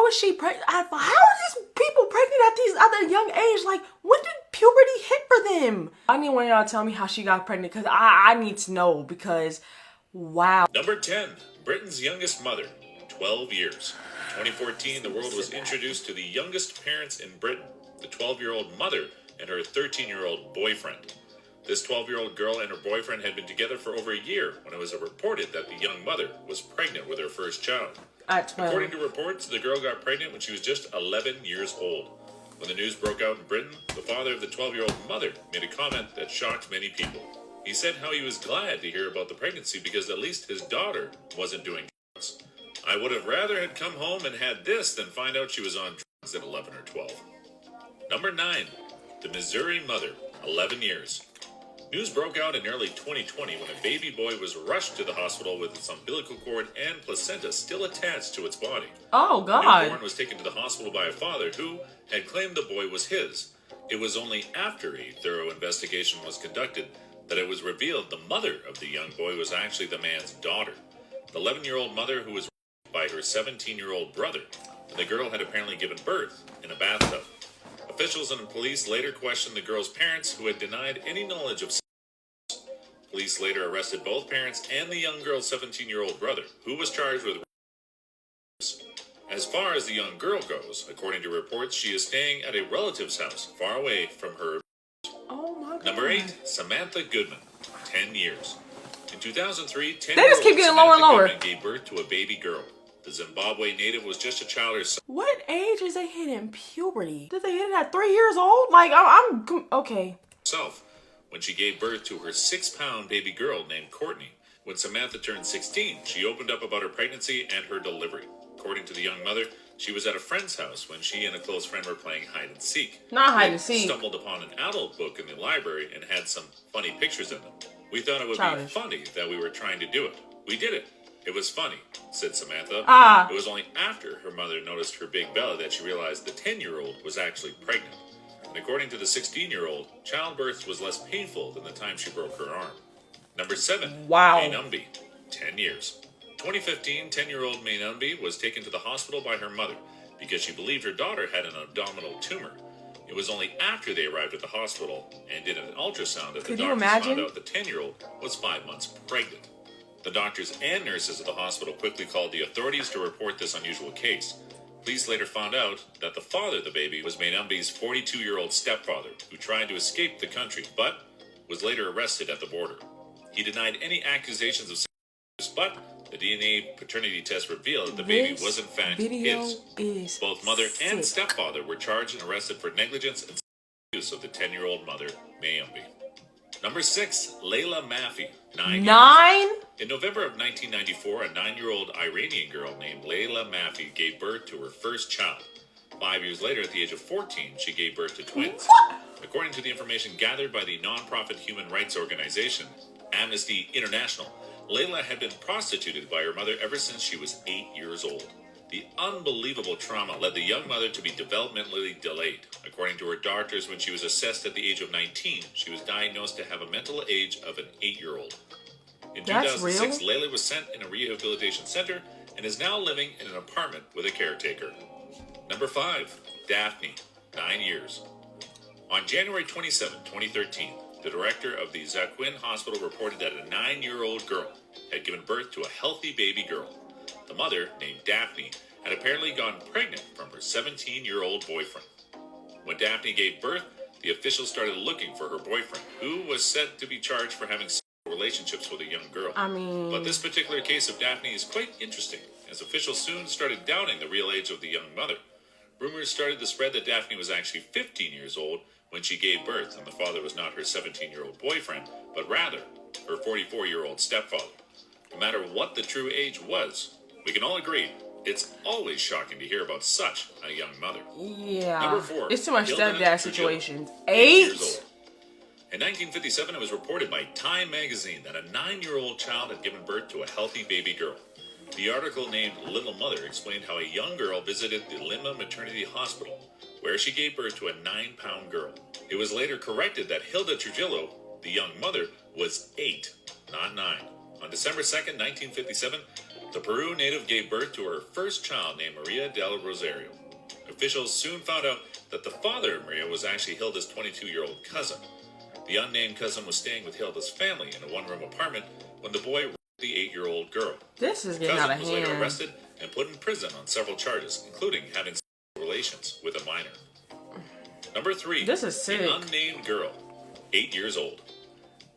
is she pregnant? How are these people pregnant at these other young age? Like, when did puberty hit for them? I need one of y'all to tell me how she got pregnant, because I need to know, because wow. Number 10, Britain's youngest mother, 12 years. In 2014, the world was introduced to the youngest parents in Britain, the 12-year-old mother and her 13-year-old boyfriend. This 12-year-old girl and her boyfriend had been together for over a year when it was reported that the young mother was pregnant with her first child. At 12. According to reports, the girl got pregnant when she was just 11 years old. When the news broke out in Britain, the father of the 12-year-old mother made a comment that shocked many people. He said how he was glad to hear about the pregnancy because at least his daughter wasn't doing drugs. I would have rather had come home and had this than find out she was on drugs at 11 or 12. Number 9, the Missouri mother, 11 years. News broke out in early 2020 when a baby boy was rushed to the hospital with its umbilical cord and placenta still attached to its body. Oh, The God. newborn was taken to the hospital by a father who had claimed the boy was his. It was only after a thorough investigation was conducted that it was revealed the mother of the young boy was actually the man's daughter. The 11-year-old mother who was raised by her 17-year-old brother. The girl had apparently given birth in a bathtub. Officials and police later questioned the girl's parents, who had denied any knowledge of sex. Police later arrested both parents and the young girl's 17-year-old brother, who was charged with rape. As far as the young girl goes, according to reports, she is staying at a relative's house, far away from her. Oh, my God. Number 8, Samantha Goodman, 10 years. In 2003, 10 They just keep getting lower and lower. Goodman gave birth to a baby girl. The Zimbabwe native was just a child herself. What age is they hitting puberty? Did they hit it at 3 years old? Like, I'm okay. When she gave birth to her 6-pound baby girl named Courtney. When Samantha turned 16, she opened up about her pregnancy and her delivery. According to the young mother, she was at a friend's house when she and a close friend were playing hide and seek. Not hide and They seek. stumbled upon an adult book in the library and had some funny pictures in them. We thought it would Childish. be funny that we were trying to do it. We did it. It was funny, said Samantha. It was only after her mother noticed her big belly that she realized the 10-year-old was actually pregnant. And according to the 16-year-old, childbirth was less painful than the time she broke her arm. Number 7, Wow. May Numby, 10 years. 2015, 10-year-old May Numby was taken to the hospital by her mother because she believed her daughter had an abdominal tumor. It was only after they arrived at the hospital and did an ultrasound that the Could you doctors imagine? found out the 10-year-old was 5 months pregnant. The doctors and nurses at the hospital quickly called the authorities to report this unusual case. Police later found out that the father of the baby was May Numby's 42-year-old stepfather, who tried to escape the country, but was later arrested at the border. He denied any accusations of sex, but the DNA paternity test revealed that the baby This was in fact video his. is Both mother and sick. stepfather were charged and arrested for negligence and use of the 10-year-old mother, May Numby. Number 6, Layla Mafi, 9 years. 9? In November of 1994, a 9-year-old Iranian girl named Layla Mafi gave birth to her first child. 5 years later, at the age of 14, she gave birth to twins. What? According to the information gathered by the non-profit human rights organization, Amnesty International, Layla had been prostituted by her mother ever since she was 8 years old. The unbelievable trauma led the young mother to be developmentally delayed. According to her doctors, when she was assessed at the age of 19, she was diagnosed to have a mental age of an 8-year-old. In That's 2006, Layla was sent in a rehabilitation center and is now living in an apartment with a caretaker. Number 5, Daphne, 9 years. On January 27, 2013, the director of the Zaquin Hospital reported that a 9-year-old girl had given birth to a healthy baby girl. The mother, named Daphne, had apparently gotten pregnant from her 17-year-old boyfriend. When Daphne gave birth, the officials started looking for her boyfriend, who was said to be charged for having sexual relationships with a young girl. But this particular case of Daphne is quite interesting, as officials soon started doubting the real age of the young mother. Rumors started to spread that Daphne was actually 15 years old when she gave birth, and the father was not her 17-year-old boyfriend, but rather her 44-year-old stepfather. No matter what the true age was, we can all agree it's always shocking to hear about such a young mother. Yeah. Number 4, It's too much Hilda stepdad Trujillo, situations. 8 years 8? old. In 1957, it was reported by Time magazine that a 9-year-old child had given birth to a healthy baby girl. The article named Little Mother explained how a young girl visited the Lima Maternity Hospital, where she gave birth to a 9-pound girl. It was later corrected that Hilda Trujillo, the young mother, was 8, not 9. On December 2nd, 1957, The Peru native gave birth to her first child named Maria del Rosario. Officials soon found out that the father of Maria was actually Hilda's 22-year-old cousin. The unnamed cousin was staying with Hilda's family in a one-room apartment when the boy raped the 8-year-old girl. This is getting Cousin out of was later hand. arrested and put in prison on several charges, including having sexual relations with a minor. Number 3. This is sick. The unnamed girl, 8 years old.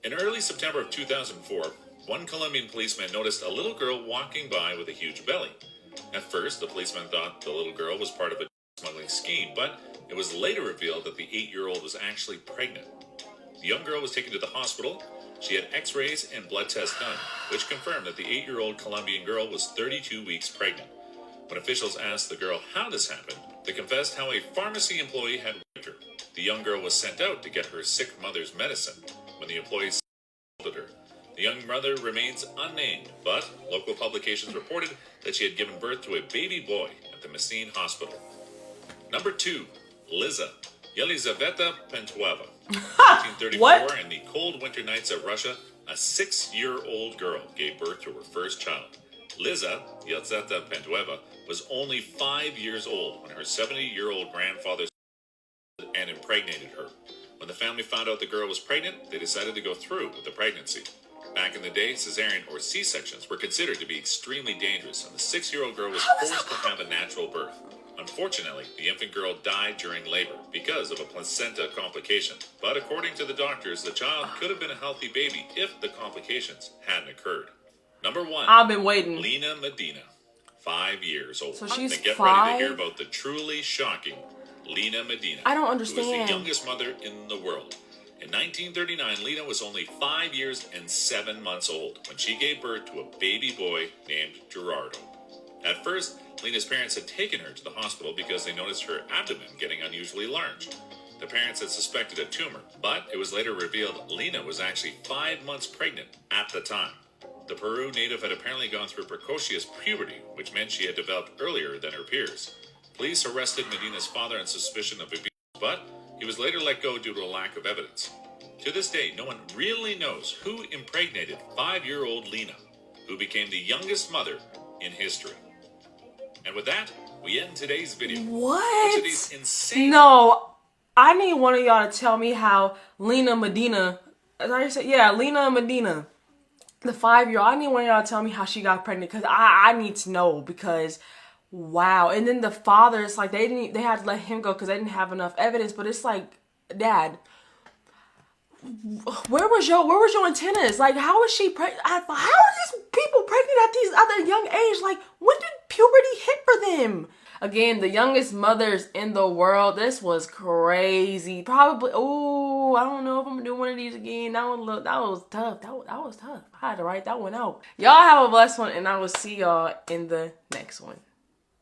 In early September of 2004, one Colombian policeman noticed a little girl walking by with a huge belly. At first, the policeman thought the little girl was part of a smuggling scheme, but it was later revealed that the 8-year-old was actually pregnant. The young girl was taken to the hospital. She had x-rays and blood tests done, which confirmed that the 8-year-old Colombian girl was 32 weeks pregnant. When officials asked the girl how this happened, they confessed how a pharmacy employee had raped her. The young girl was sent out to get her sick mother's medicine when the employees assaulted her. The young mother remains unnamed, but local publications reported that she had given birth to a baby boy at the Messine hospital. Number 2. Liza Yelizaveta Pentueva. 1934, What? in the cold winter nights of Russia, a 6-year-old girl gave birth to her first child. Liza Yelizaveta Pentueva was only 5 years old when her 70-year-old grandfather and impregnated her. When the family found out the girl was pregnant, they decided to go through with the pregnancy. Back in the day, cesarean or C-sections were considered to be extremely dangerous, and the 6-year-old girl was forced to have a natural birth. Unfortunately, the infant girl died during labor because of a placenta complication. But according to the doctors, the child could have been a healthy baby if the complications hadn't occurred. Number 1. I've been waiting. Lena Medina, 5 years old. So she's Then get 5? ready to hear about the truly shocking Lena Medina. I don't Who was understand. the youngest mother in the world. In 1939, Lena was only 5 years and 7 months old when she gave birth to a baby boy named Gerardo. At first, Lena's parents had taken her to the hospital because they noticed her abdomen getting unusually large. The parents had suspected a tumor, but it was later revealed Lena was actually 5 months pregnant at the time. The Peru native had apparently gone through precocious puberty, which meant she had developed earlier than her peers. Police arrested Medina's father on suspicion of abuse, but he was later let go due to a lack of evidence. To this day, no one really knows who impregnated 5-year-old Lena, who became the youngest mother in history. And with that, we end today's video. What? Which of these insane... No, I need one of y'all to tell me how Lena Medina, as I said, yeah, Lena Medina, the 5-year-old, I need one of y'all to tell me how she got pregnant, because I need to know, because wow. And then the father, it's like they had to let him go because they didn't have enough evidence, but it's like, Dad, where was your antennas? Like, how is she pregnant? How are these people pregnant at these other young age? Like, when did puberty hit for them? Again, the youngest mothers in the world. This was crazy. Probably. Oh, I don't know if I'm gonna do one of these again. That was tough. That was tough. I had to write that one out. Y'all have a blessed one, and I will see y'all in the next one.